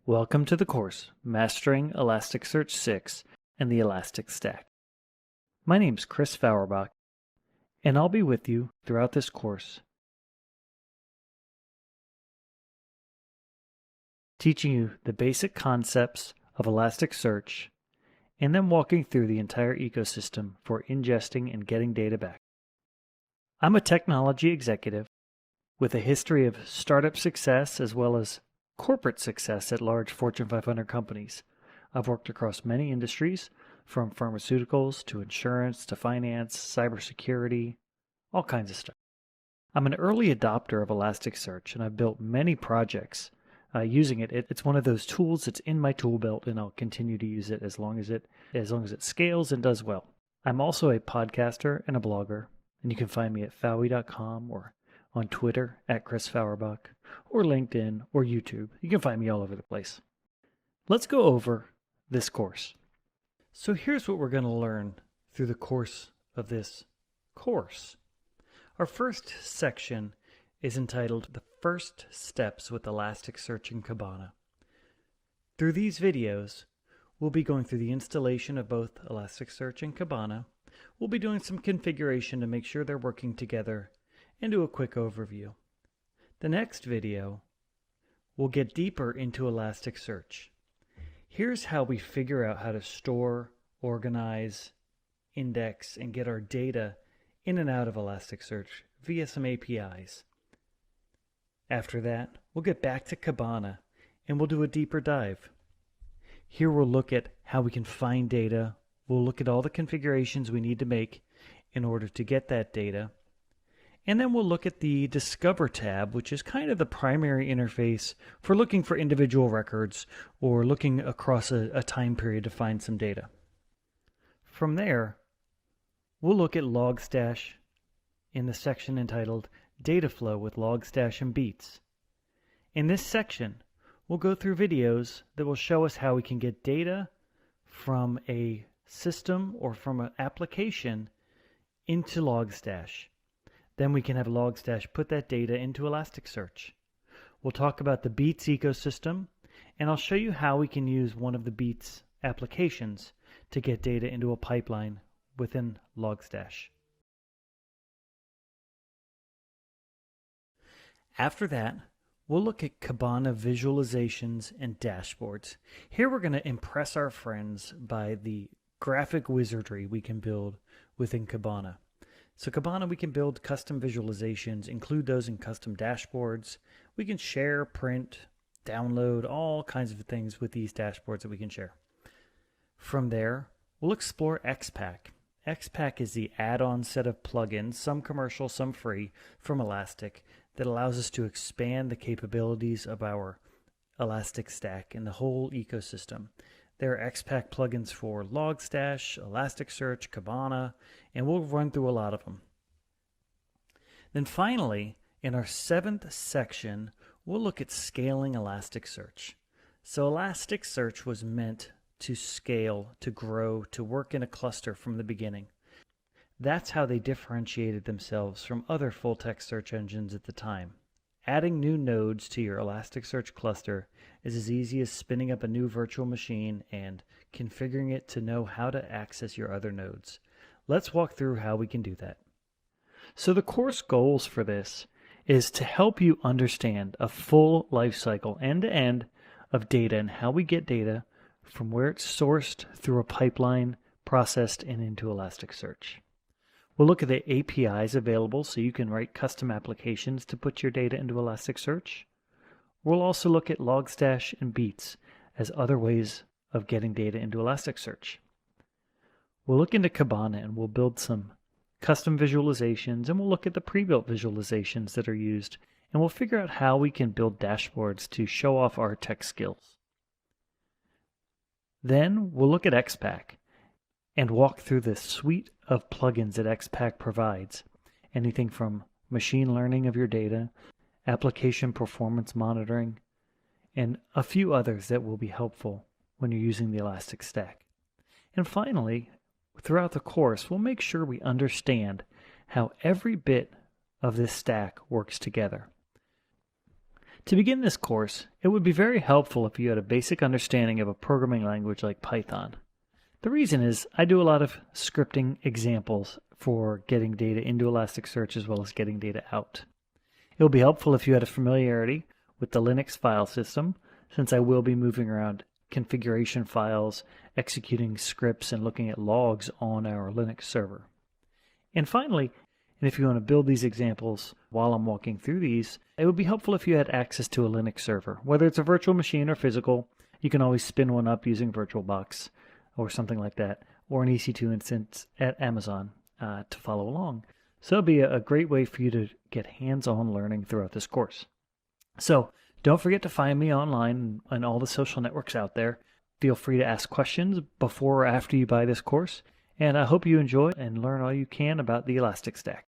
Welcome to the course, Mastering Elasticsearch 6 and the Elastic Stack. My name is Chris Fauerbach, and I'll be with you throughout this course, teaching you the basic concepts of Elasticsearch, and then walking through the entire ecosystem for ingesting and getting data back. I'm a technology executive with a history of startup success as well as corporate success at large Fortune 500 companies. I've worked across many industries, from pharmaceuticals to insurance to finance, cybersecurity, all kinds of stuff. I'm an early adopter of Elasticsearch, and I've built many projects using it. It's one of those tools that's in my tool belt, and I'll continue to use it as long as it scales and does well. I'm also a podcaster and a blogger, and you can find me at Fowie.com or on Twitter at Chris Fauerbach, or LinkedIn or YouTube. You can find me all over the place. Let's go over this course. So here's what we're going to learn through the course of this course. Our first section is entitled The First Steps with Elasticsearch and Kibana. Through these videos, we'll be going through the installation of both Elasticsearch and Kibana. We'll be doing some configuration to make sure they're working together and do a quick overview. The next video, we'll get deeper into Elasticsearch. Here's how we figure out how to store, organize, index, and get our data in and out of Elasticsearch via some APIs. After that, we'll get back to Kibana and we'll do a deeper dive. Here we'll look at how we can find data. We'll look at all the configurations we need to make in order to get that data. And then we'll look at the Discover tab, which is kind of the primary interface for looking for individual records or looking across a time period to find some data. From there, we'll look at Logstash in the section entitled Data Flow with Logstash and Beats. In this section, we'll go through videos that will show us how we can get data from a system or from an application into Logstash. Then we can have Logstash put that data into Elasticsearch. We'll talk about the Beats ecosystem, and I'll show you how we can use one of the Beats applications to get data into a pipeline within Logstash. After that, we'll look at Kibana visualizations and dashboards. Here we're going to impress our friends by the graphic wizardry we can build within Kibana. So Kibana, we can build custom visualizations, include those in custom dashboards. We can share, print, download, all kinds of things with these dashboards that we can share. From there, we'll explore XPack. XPack is the add-on set of plugins, some commercial, some free, from Elastic that allows us to expand the capabilities of our Elastic Stack and the whole ecosystem. There are XPack plugins for Logstash, Elasticsearch, Kibana, and we'll run through a lot of them. Then finally, in our 7th section, we'll look at scaling Elasticsearch. So Elasticsearch was meant to scale, to grow, to work in a cluster from the beginning. That's how they differentiated themselves from other full-text search engines at the time. Adding new nodes to your Elasticsearch cluster is as easy as spinning up a new virtual machine and configuring it to know how to access your other nodes. Let's walk through how we can do that. So the course goals for this is to help you understand a full life cycle, end-to-end, of data and how we get data from where it's sourced through a pipeline, processed, and into Elasticsearch. We'll look at the APIs available so you can write custom applications to put your data into Elasticsearch. We'll also look at Logstash and Beats as other ways of getting data into Elasticsearch. We'll look into Kibana and we'll build some custom visualizations, and we'll look at the pre-built visualizations that are used, and we'll figure out how we can build dashboards to show off our tech skills. Then we'll look at XPack and walk through the suite of plugins that XPack provides. Anything from machine learning of your data, application performance monitoring, and a few others that will be helpful when you're using the Elastic Stack. And finally, throughout the course, we'll make sure we understand how every bit of this stack works together. To begin this course, it would be very helpful if you had a basic understanding of a programming language like Python. The reason is I do a lot of scripting examples for getting data into Elasticsearch as well as getting data out. It will be helpful if you had a familiarity with the Linux file system, since I will be moving around configuration files, executing scripts, and looking at logs on our Linux server. And finally, and if you want to build these examples while I'm walking through these, it would be helpful if you had access to a Linux server. Whether it's a virtual machine or physical, you can always spin one up using VirtualBox or something like that, or an EC2 instance at Amazon to follow along. So it'll be a great way for you to get hands-on learning throughout this course. So don't forget to find me online on all the social networks out there. Feel free to ask questions before or after you buy this course, and I hope you enjoy and learn all you can about the Elastic Stack.